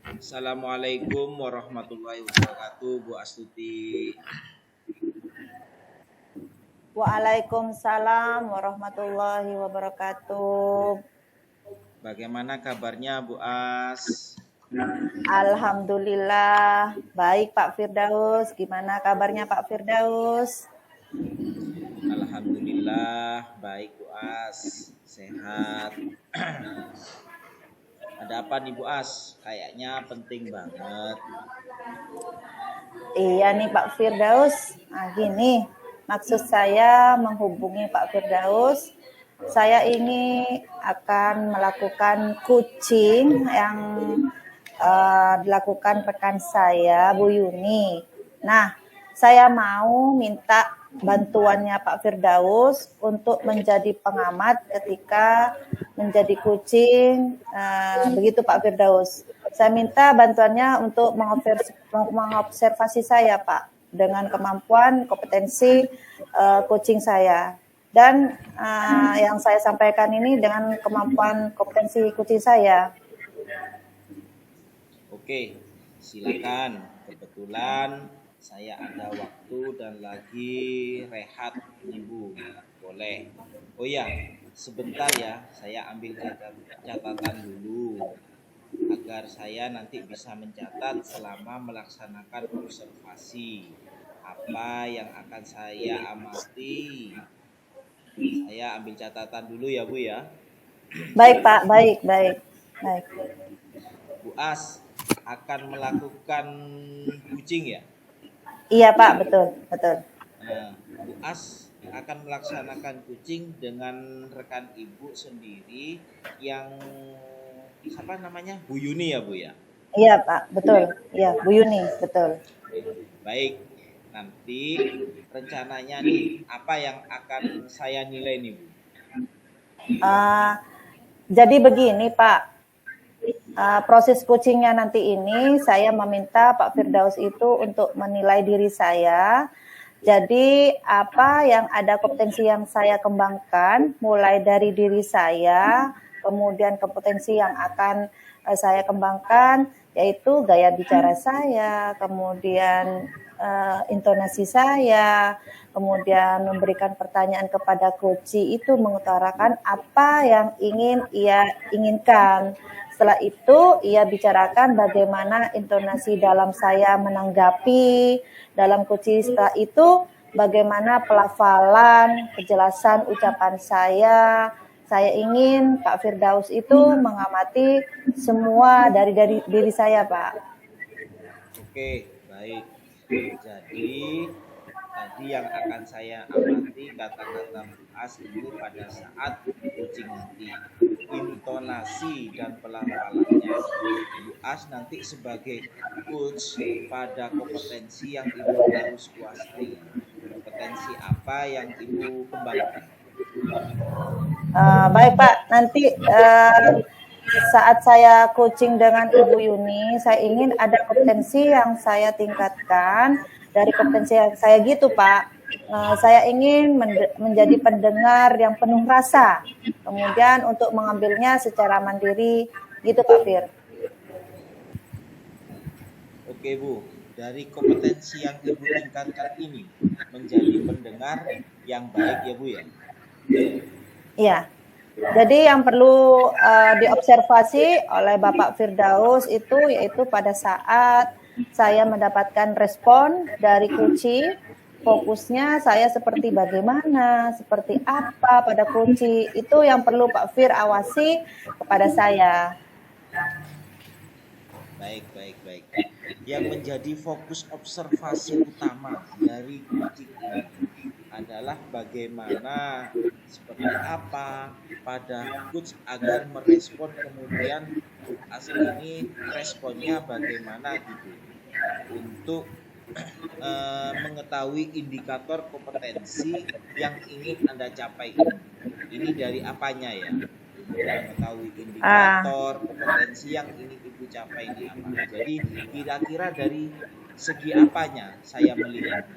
Assalamualaikum warahmatullahi wabarakatuh, Bu Astuti. Waalaikumsalam warahmatullahi wabarakatuh. Bagaimana kabarnya, Bu As? Alhamdulillah, baik Pak Firdaus. Gimana kabarnya Pak Firdaus? Alhamdulillah, baik Bu As, sehat. Ada apa nih Bu As? Kayaknya penting banget. Iya nih Pak Firdaus. Nah gini, maksud saya menghubungi Pak Firdaus. Saya ini akan melakukan coaching yang dilakukan rekan saya, Bu Yuni. Nah, saya mau minta bantuannya Pak Firdaus untuk menjadi pengamat ketika menjadi coaching. Begitu Pak Firdaus. Saya minta bantuannya untuk mengobservasi saya Pak, dengan kemampuan kompetensi coaching saya. Dan yang saya sampaikan ini dengan kemampuan kompetensi coaching saya. Oke, silakan. Kebetulan saya ada waktu dan lagi rehat nih Bu. Boleh. Oh ya, sebentar ya, saya ambil catatan dulu agar saya nanti bisa mencatat selama melaksanakan observasi apa yang akan saya amati. Saya ambil catatan dulu ya Bu ya. Baik Pak, baik. Bu As akan melakukan coaching ya? Iya Pak, betul. Nah, Bu As akan melaksanakan coaching dengan rekan Ibu sendiri yang siapa namanya? Bu Yuni ya Bu ya? Iya Pak, betul. Iya, Bu Yuni, betul. Baik, nanti rencananya nih apa yang akan saya nilai nih Bu? Jadi begini Pak, proses coachingnya nanti ini saya meminta Pak Firdaus itu untuk menilai diri saya. Jadi apa yang ada kompetensi yang saya kembangkan mulai dari diri saya, kemudian kompetensi yang akan saya kembangkan yaitu gaya bicara saya, kemudian intonasi saya, kemudian memberikan pertanyaan kepada coach itu mengutarakan apa yang ingin ia inginkan. Setelah itu ia bicarakan bagaimana intonasi dalam saya menanggapi dalam coaching. Setelah itu bagaimana pelafalan, kejelasan ucapan saya. Saya ingin Pak Firdaus itu mengamati semua dari diri saya, Pak. Oke, baik. Jadi tadi yang akan saya amati kata-kata Bu As ini pada saat coaching nanti, intonasi dan pelafalannya. Bu As nanti sebagai coach pada kompetensi yang Ibu harus kuasai. Kompetensi apa yang Ibu kembangkan? Baik Pak, nanti saat saya coaching dengan Ibu Yuni, saya ingin ada kompetensi yang saya tingkatkan dari kompetensi yang saya gitu Pak. Saya ingin menjadi pendengar yang penuh rasa, kemudian untuk mengambilnya secara mandiri, gitu Pak Fir. Oke Bu, dari kompetensi yang Ibu tingkatkan ini menjadi pendengar yang baik ya Bu ya? Iya. Jadi yang perlu diobservasi oleh Bapak Firdaus itu yaitu pada saat saya mendapatkan respon dari kunci, fokusnya saya seperti bagaimana, seperti apa pada kunci, itu yang perlu Pak Fir awasi kepada saya. Baik. Yang menjadi fokus observasi utama dari coaching ini adalah bagaimana, seperti apa pada coach agar merespon, kemudian asli ini responnya bagaimana gitu, untuk mengetahui indikator kompetensi yang ingin Anda capai. Ini dari apanya ya? Mengetahui indikator kompetensi yang ingin Ibu capai ini apa. Jadi kira-kira dari segi apanya saya melihat?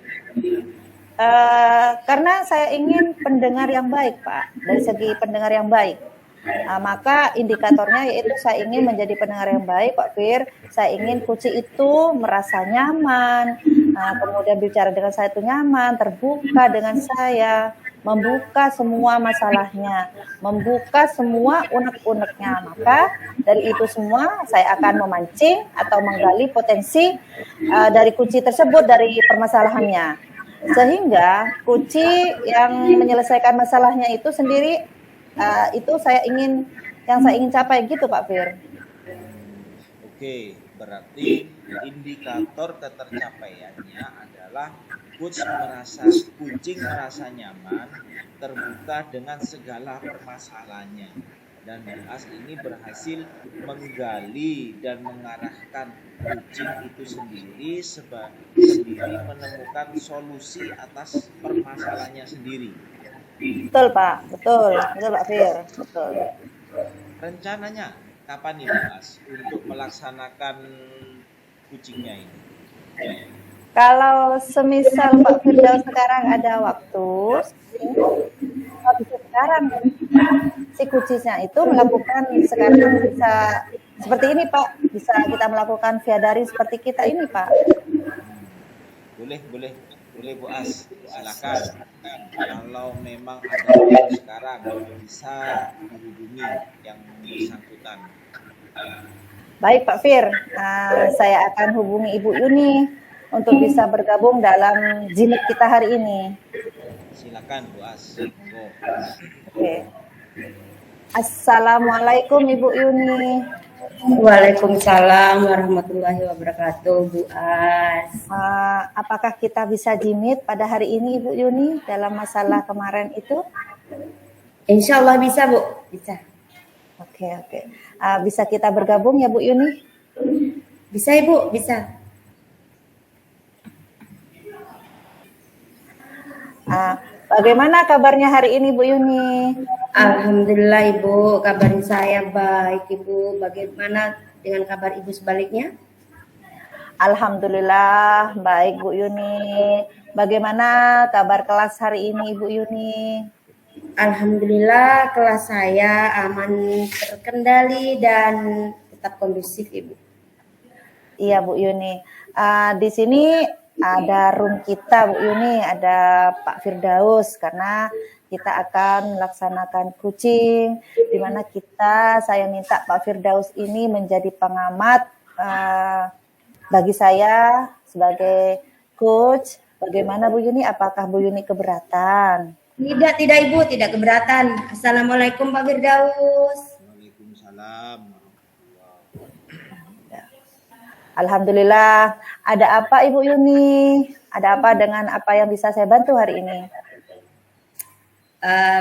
Karena saya ingin pendengar yang baik, Pak. Dari segi pendengar yang baik. Maka indikatornya yaitu saya ingin menjadi pendengar yang baik, Pak Fir. Saya ingin kucing itu merasa nyaman, kemudian bicara dengan saya itu nyaman, terbuka dengan saya, membuka semua masalahnya, membuka semua unek-uneknya. Maka dari itu semua saya akan memancing atau menggali potensi dari kunci tersebut, dari permasalahannya. Sehingga kunci yang menyelesaikan masalahnya itu sendiri, itu yang saya ingin capai gitu Pak Fir. Oke, berarti indikator ketercapaiannya adalah kucing merasa nyaman, terbuka dengan segala permasalahannya. Dan As ini berhasil menggali dan mengarahkan kucing itu sendiri menemukan solusi atas permasalahannya sendiri. Betul Pak, betul Pak Fir, betul. Rencananya kapan nih Mas untuk melaksanakan kucingnya ini? Kalau semisal Pak Firdaus sekarang ada waktu, bisa sekarang si kucingnya itu melakukan sekarang bisa seperti ini Pak, bisa kita melakukan via daring seperti kita ini Pak. Boleh Bu As, silakan. Kalau memang ada waktu sekarang bisa dihubungi yang bersangkutan. Baik Pak Fir, saya akan hubungi Ibu Yuni untuk bisa bergabung dalam jilid kita hari ini. Silakan Bu As. Oke. Assalamualaikum Ibu Yuni. Waalaikumsalam warahmatullahi wabarakatuh, Bu As. Apakah kita bisa jimit pada hari ini Ibu Yuni dalam masalah kemarin itu? Insya Allah bisa, Bu. Bisa. Oke. Bisa kita bergabung ya Bu Yuni? Bisa Ibu, bisa. Bagaimana kabarnya hari ini Bu Yuni? Alhamdulillah Ibu, kabar saya baik Ibu. Bagaimana dengan kabar Ibu sebaliknya? Alhamdulillah baik Bu Yuni. Bagaimana kabar kelas hari ini Ibu Yuni? Alhamdulillah kelas saya aman, terkendali dan tetap kondusif Ibu. Iya Bu Yuni. Di sini ada room kita Bu Yuni, ada Pak Firdaus, karena kita akan melaksanakan kucing, di mana saya minta Pak Firdaus ini menjadi pengamat bagi saya sebagai coach. Bagaimana Bu Yuni? Apakah Bu Yuni keberatan? Tidak Ibu, tidak keberatan. Assalamualaikum Pak Firdaus. Waalaikumsalam. Alhamdulillah. Ada apa Ibu Yuni? Ada apa dengan apa yang bisa saya bantu hari ini?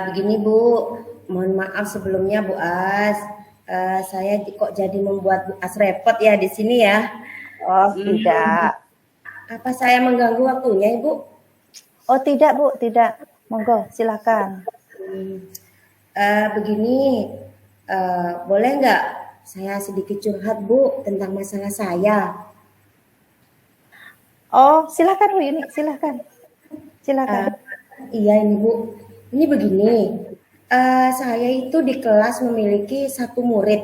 Begini Bu, mohon maaf sebelumnya Bu As. Saya kok jadi membuat Bu As repot ya di sini ya. Oh tidak. Apa saya mengganggu waktunya Ibu? Oh tidak Bu, tidak. Monggo silakan. Begini, boleh nggak saya sedikit curhat Bu tentang masalah saya? Oh silakan Bu Yuni, silakan. Iya ini Bu. Ini begini, saya itu di kelas memiliki satu murid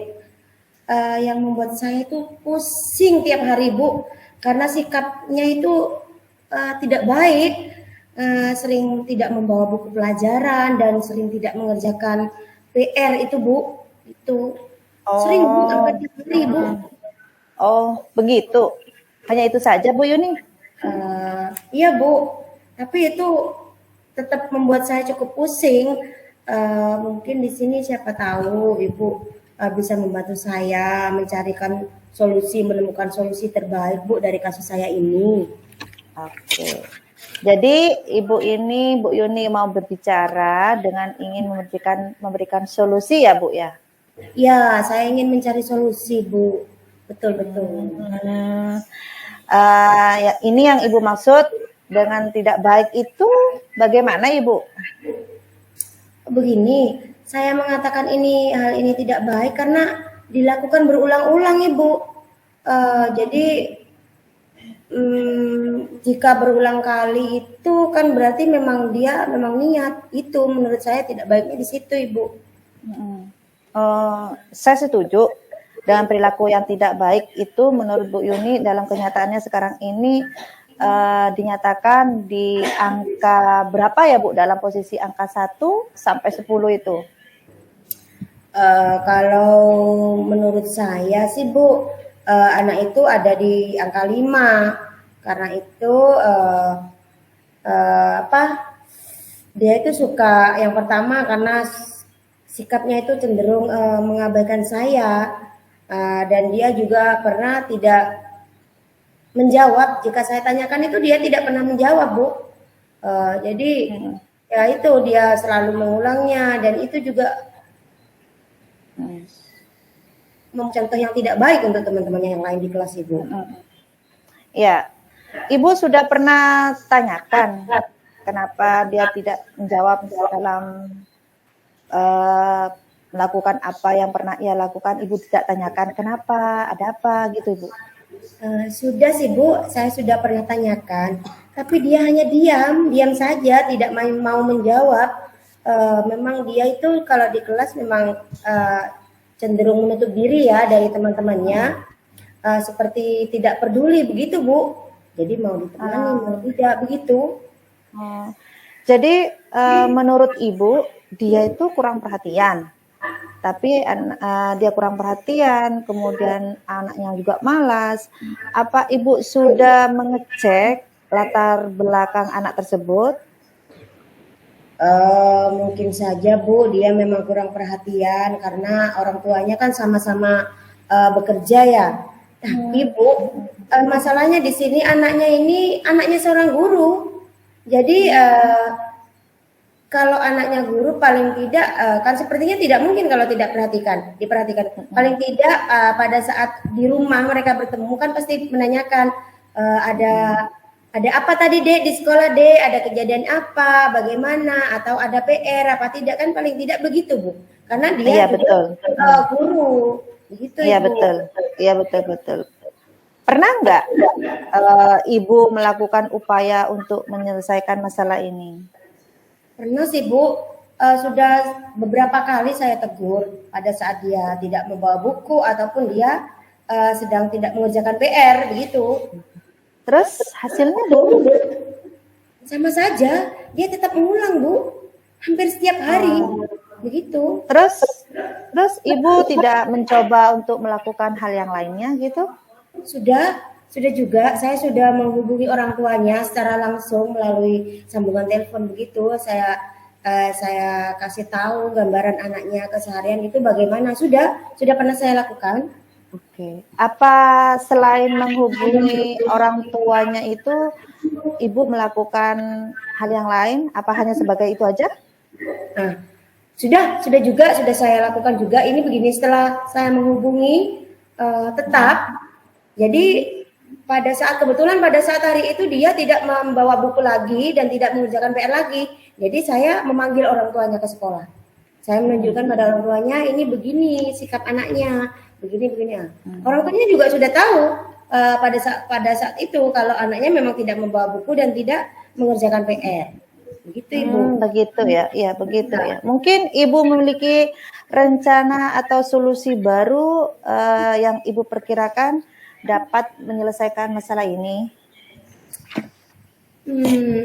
yang membuat saya itu pusing tiap hari Bu, karena sikapnya itu tidak baik, sering tidak membawa buku pelajaran dan sering tidak mengerjakan PR itu Bu, itu sering Bu, angkat hari Bu. Oh begitu, hanya itu saja Bu Yuni? Iya Bu, tapi itu tetap membuat saya cukup pusing. Mungkin di sini siapa tahu Ibu bisa membantu saya menemukan solusi terbaik Bu dari kasus saya ini. Oke. Jadi Bu Yuni mau berbicara dengan ingin memberikan solusi ya Bu ya? Ya, saya ingin mencari solusi Bu. Betul. Ya, ini yang Ibu maksud dengan tidak baik itu bagaimana Ibu? Begini, saya mengatakan hal ini tidak baik karena dilakukan berulang-ulang Ibu. Jadi jika berulang kali itu kan berarti memang dia niat. Itu menurut saya tidak baiknya di situ Ibu. Saya setuju dengan perilaku yang tidak baik itu menurut Bu Yuni dalam kenyataannya sekarang ini dinyatakan di angka berapa ya Bu, dalam posisi angka 1 sampai 10 itu? Kalau menurut saya sih Bu, anak itu ada di angka 5 karena itu dia itu suka, yang pertama karena sikapnya itu cenderung mengabaikan saya, dan dia juga pernah tidak menjawab jika saya tanyakan, itu dia tidak pernah menjawab Bu. Jadi ya itu dia selalu mengulangnya, dan itu juga contoh yang tidak baik untuk teman-temannya yang lain di kelas Ibu. Ya, Ibu sudah pernah tanyakan kenapa dia tidak menjawab dalam melakukan apa yang pernah ia lakukan. Ibu tidak tanyakan kenapa, ada apa gitu Ibu? Sudah sih Bu, saya sudah pernah tanyakan, tapi dia hanya diam saja, tidak mau menjawab. Memang dia itu kalau di kelas memang cenderung menutup diri ya dari teman-temannya, seperti tidak peduli begitu Bu. Jadi mau ditemani mau tidak begitu. Jadi menurut Ibu dia itu kurang perhatian, tapi dia kurang perhatian, kemudian anaknya juga malas. Apa Ibu sudah mengecek latar belakang anak tersebut? Mungkin saja Bu, dia memang kurang perhatian karena orang tuanya kan sama-sama bekerja ya. Tapi Bu, masalahnya di sini anaknya seorang guru. Jadi kalau anaknya guru paling tidak kan sepertinya tidak mungkin kalau tidak diperhatikan. Paling tidak pada saat di rumah mereka bertemu kan pasti menanyakan ada apa tadi Dek di sekolah Dek, ada kejadian apa, bagaimana, atau ada PR apa tidak, kan paling tidak begitu Bu. Karena dia juga guru. Begitu Iya Ibu. betul. Iya betul. Pernah nggak Ibu melakukan upaya untuk menyelesaikan masalah ini? Pernah sih Bu, sudah beberapa kali saya tegur pada saat dia tidak membawa buku ataupun dia sedang tidak mengerjakan PR begitu. Terus hasilnya Bu? Sama saja, dia tetap mengulang Bu, hampir setiap hari begitu. Terus Ibu tidak mencoba untuk melakukan hal yang lainnya gitu? Sudah juga, saya sudah menghubungi orang tuanya secara langsung melalui sambungan telepon begitu. Saya kasih tahu gambaran anaknya keseharian itu bagaimana. Sudah pernah saya lakukan. Oke. Apa selain menghubungi orang tuanya itu Ibu melakukan hal yang lain? Apa hanya sebagai itu aja? Nah, sudah saya lakukan juga. Ini begini, setelah saya menghubungi tetap. Jadi kebetulan pada saat hari itu dia tidak membawa buku lagi dan tidak mengerjakan PR lagi. Jadi saya memanggil orang tuanya ke sekolah. Saya menunjukkan pada orang tuanya, ini begini sikap anaknya, begini. Orang tuanya juga sudah tahu pada saat itu kalau anaknya memang tidak membawa buku dan tidak mengerjakan PR. Begitu Ibu. Begitu ya. Iya, begitu ya. Mungkin Ibu memiliki rencana atau solusi baru yang Ibu perkirakan dapat menyelesaikan masalah ini?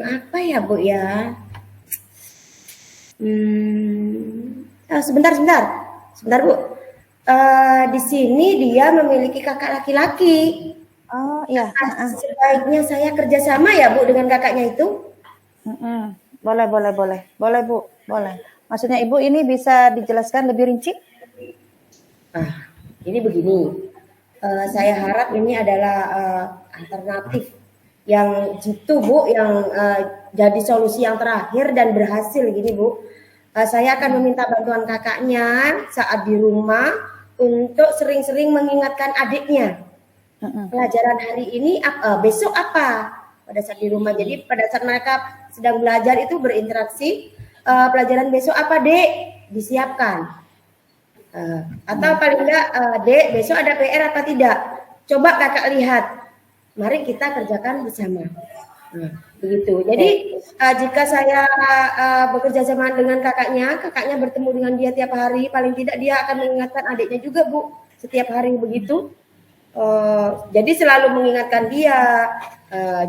Apa ya Bu ya? Sebentar Bu. Di sini dia memiliki kakak laki-laki. Oh iya. Sebaiknya saya kerjasama ya Bu dengan kakaknya itu. Boleh Bu, boleh. Maksudnya Ibu ini bisa dijelaskan lebih rinci? Ini begini. Saya harap ini adalah alternatif yang jitu Bu, yang jadi solusi yang terakhir dan berhasil gini Bu. Saya akan meminta bantuan kakaknya saat di rumah untuk sering-sering mengingatkan adiknya. Pelajaran hari ini besok apa pada saat di rumah. Jadi pada saat mereka sedang belajar itu berinteraksi, pelajaran besok apa Dek, disiapkan. Atau paling enggak Dek, besok ada PR apa tidak, coba kakak lihat, mari kita kerjakan bersama. Nah, begitu. Jadi jika saya bekerja sama dengan kakaknya bertemu dengan dia tiap hari, paling tidak dia akan mengingatkan adiknya juga, Bu, setiap hari begitu. Jadi selalu mengingatkan dia.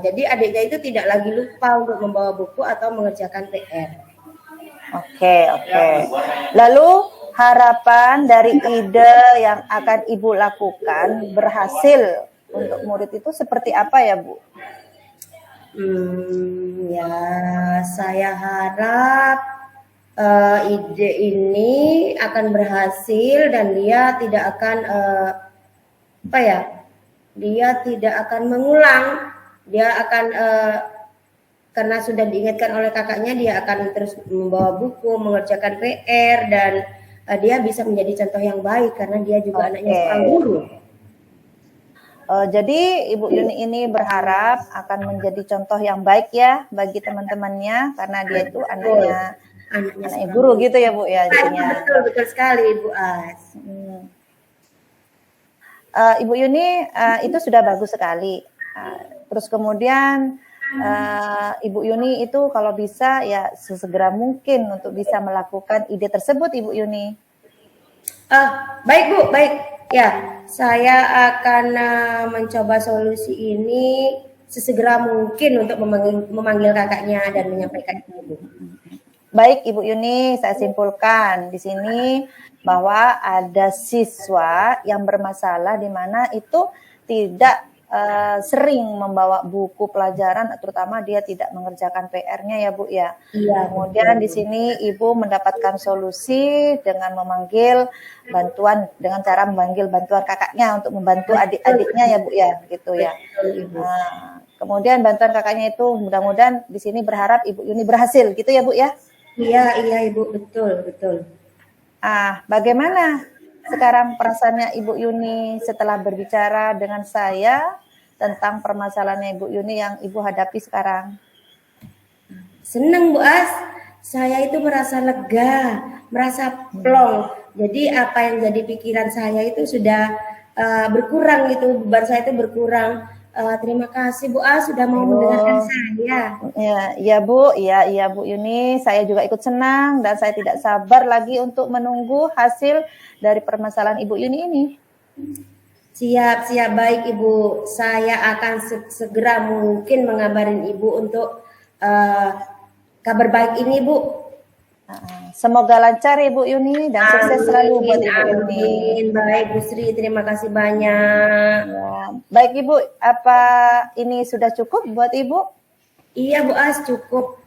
Jadi adiknya itu tidak lagi lupa untuk membawa buku atau mengerjakan PR. Oke, oke. Lalu harapan dari ide yang akan Ibu lakukan berhasil untuk murid itu seperti apa ya, Bu? Ya, saya harap ide ini akan berhasil dan dia tidak akan dia tidak akan mengulang. Dia akan karena sudah diingatkan oleh kakaknya, dia akan terus membawa buku, mengerjakan PR, dan dia bisa menjadi contoh yang baik karena dia juga anaknya seorang guru. Jadi Ibu Yuni ini berharap akan menjadi contoh yang baik ya bagi teman-temannya karena dia itu anaknya guru gitu ya Bu ya jadinya. Betul sekali Ibu As. Ibu Yuni itu sudah bagus sekali. Terus kemudian Ibu Yuni itu kalau bisa ya sesegera mungkin untuk bisa melakukan ide tersebut Ibu Yuni. Baik Bu, baik. Ya, saya akan mencoba solusi ini sesegera mungkin untuk memanggil kakaknya dan menyampaikan Ibu. Baik Ibu Yuni, saya simpulkan di sini bahwa ada siswa yang bermasalah di mana itu tidak sering membawa buku pelajaran, terutama dia tidak mengerjakan PR-nya ya Bu ya. Iya, kemudian di sini Ibu mendapatkan solusi dengan memanggil bantuan, dengan cara memanggil bantuan kakaknya untuk membantu adik-adiknya ya Bu ya, gitu ya. Nah, kemudian bantuan kakaknya itu mudah-mudahan di sini berharap Ibu Yuni berhasil gitu ya Bu ya. Iya Ibu, betul. Bagaimana sekarang perasaannya Ibu Yuni setelah berbicara dengan saya tentang permasalahannya Ibu Yuni yang Ibu hadapi sekarang? Senang Bu As, saya itu merasa lega, merasa plong. Jadi apa yang jadi pikiran saya itu sudah berkurang gitu, beban saya itu berkurang. Terima kasih Bu As sudah mau mendengarkan saya. Ya Bu, ya Bu Yuni, saya juga ikut senang dan saya tidak sabar lagi untuk menunggu hasil dari permasalahan Ibu Yuni ini. Siap baik Ibu. Saya akan segera mungkin mengabarin Ibu untuk kabar baik ini Bu. Semoga lancar Ibu Yuni dan sukses selalu buat Ibu Yuni. Baik Bu Sri, terima kasih banyak. Ya. Baik Ibu, apa ini sudah cukup buat Ibu? Iya Bu As, cukup.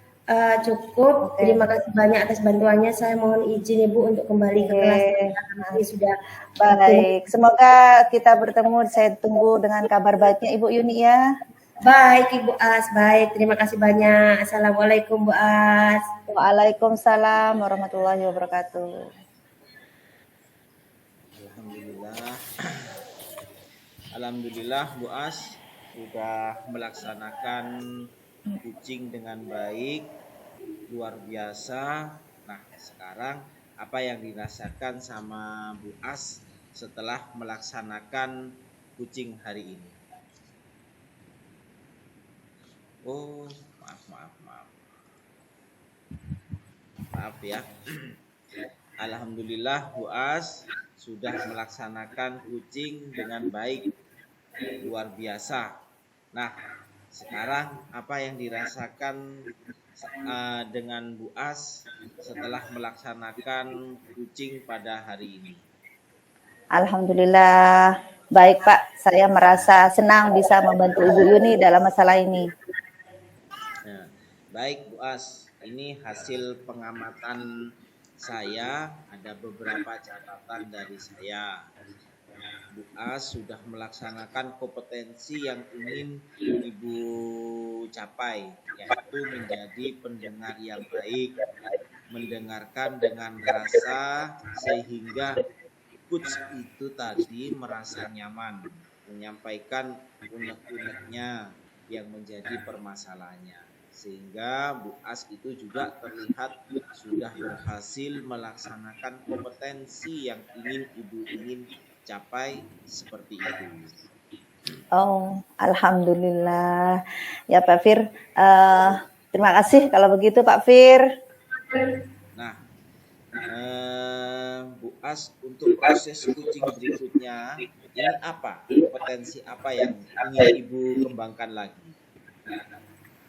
Cukup. Okay. Terima kasih banyak atas bantuannya. Saya mohon izin Ibu untuk kembali ke kelas. Ini sudah baik. Semoga kita bertemu. Saya tunggu dengan kabar baiknya Ibu Yuni ya. Baik Ibu As, baik. Terima kasih banyak. Assalamualaikum Bu As. Waalaikumsalam warahmatullahi wabarakatuh. Alhamdulillah Bu As sudah melaksanakan kucing dengan baik, luar biasa. Nah, sekarang apa yang dirasakan sama Bu As setelah melaksanakan kucing hari ini? Oh, maaf ya. Alhamdulillah Bu As sudah melaksanakan kucing dengan baik, luar biasa. Nah, sekarang apa yang dirasakan dengan Bu As setelah melaksanakan kucing pada hari ini? Alhamdulillah baik Pak, saya merasa senang bisa membantu Ibu Yuni dalam masalah ini. Nah, baik Bu As, ini hasil pengamatan saya, ada beberapa catatan dari saya. Bu As sudah melaksanakan kompetensi yang ingin Ibu capai, yaitu menjadi pendengar yang baik, mendengarkan dengan rasa sehingga coach itu tadi merasa nyaman, menyampaikan unek-uneknya yang menjadi permasalahannya. Sehingga Bu As itu juga terlihat sudah berhasil melaksanakan kompetensi yang ingin Ibu capai seperti itu. Oh, alhamdulillah. Ya Pak Fir, terima kasih kalau begitu Pak Fir. Nah, Bu As, untuk proses kucing berikutnya, ini apa? Kompetensi apa yang ingin Ibu kembangkan lagi?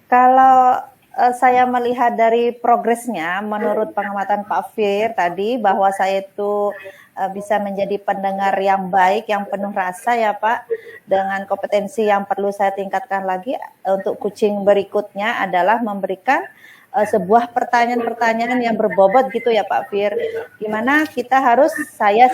Kalau saya melihat dari progresnya, menurut pengamatan Pak Fir tadi, bahwa saya itu bisa menjadi pendengar yang baik, yang penuh rasa ya Pak, dengan kompetensi yang perlu saya tingkatkan lagi untuk kucing berikutnya adalah memberikan sebuah pertanyaan-pertanyaan yang berbobot gitu ya Pak Fir. Gimana kita harus, saya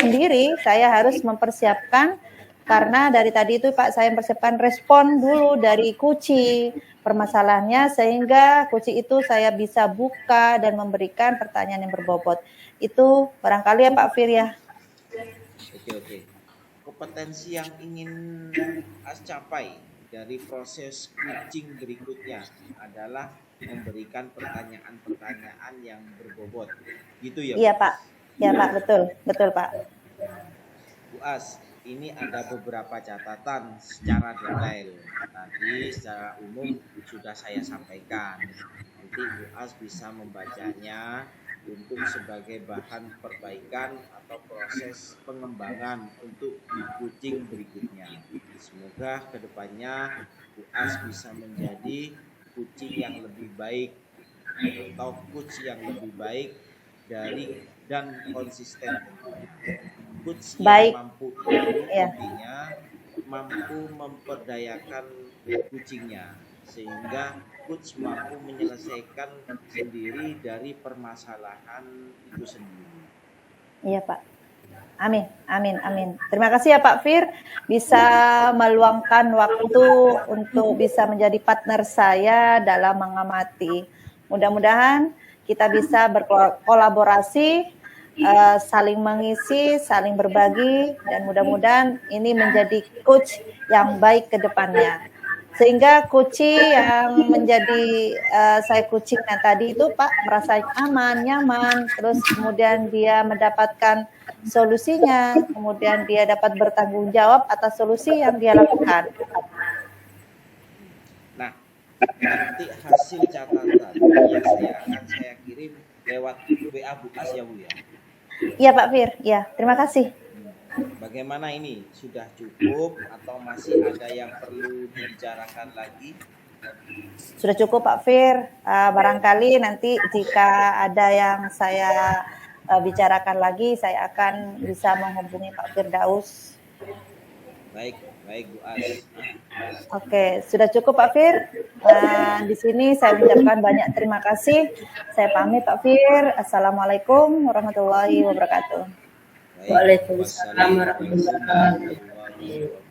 harus mempersiapkan, karena dari tadi itu Pak saya mempersiapkan respon dulu dari kucing permasalahannya, sehingga kucing itu saya bisa buka dan memberikan pertanyaan yang berbobot. Itu barangkali ya Pak Fir ya. Oke. Kompetensi yang ingin As capai dari proses kucing berikutnya adalah memberikan pertanyaan-pertanyaan yang berbobot. Gitu ya, Bu? Iya Pak. Ya Pak, betul Pak. Bu As, ini ada beberapa catatan secara detail. Tadi secara umum sudah saya sampaikan. Nanti Bu As bisa membacanya untuk sebagai bahan perbaikan atau proses pengembangan untuk kucing berikutnya. Semoga kedepannya Bu As bisa menjadi kucing yang lebih baik atau coach yang lebih baik dari dan konsisten tentunya. Coach yang Baik. mampu itu Ya. intinya mampu memperdayakan kucingnya, sehingga coach mampu menyelesaikan sendiri dari permasalahan itu sendiri. Iya Pak. Amin. Terima kasih ya Pak Fir, bisa meluangkan waktu untuk bisa menjadi partner saya dalam mengamati. Mudah-mudahan kita bisa berkolaborasi, saling mengisi, saling berbagi, dan mudah-mudahan ini menjadi coach yang baik ke depannya. Sehingga kucing yang menjadi saya kucingnya tadi itu Pak merasa aman, nyaman, terus kemudian dia mendapatkan solusinya, kemudian dia dapat bertanggung jawab atas solusi yang dia lakukan. Nah, nanti hasil catatan yang saya kirim lewat WA Bu As ya Bu ya. Iya Pak Fir, ya terima kasih. Bagaimana ini? Sudah cukup atau masih ada yang perlu dibicarakan lagi? Sudah cukup Pak Fir, barangkali nanti jika ada yang saya bicarakan lagi, saya akan bisa menghubungi Pak Firdaus. Baik Bu As. Oke, sudah cukup Pak Fir. Di sini saya ucapkan banyak terima kasih. Saya pamit Pak Fir. Assalamualaikum warahmatullahi wabarakatuh. Waalaikumsalam warahmatullahi wabarakatuh.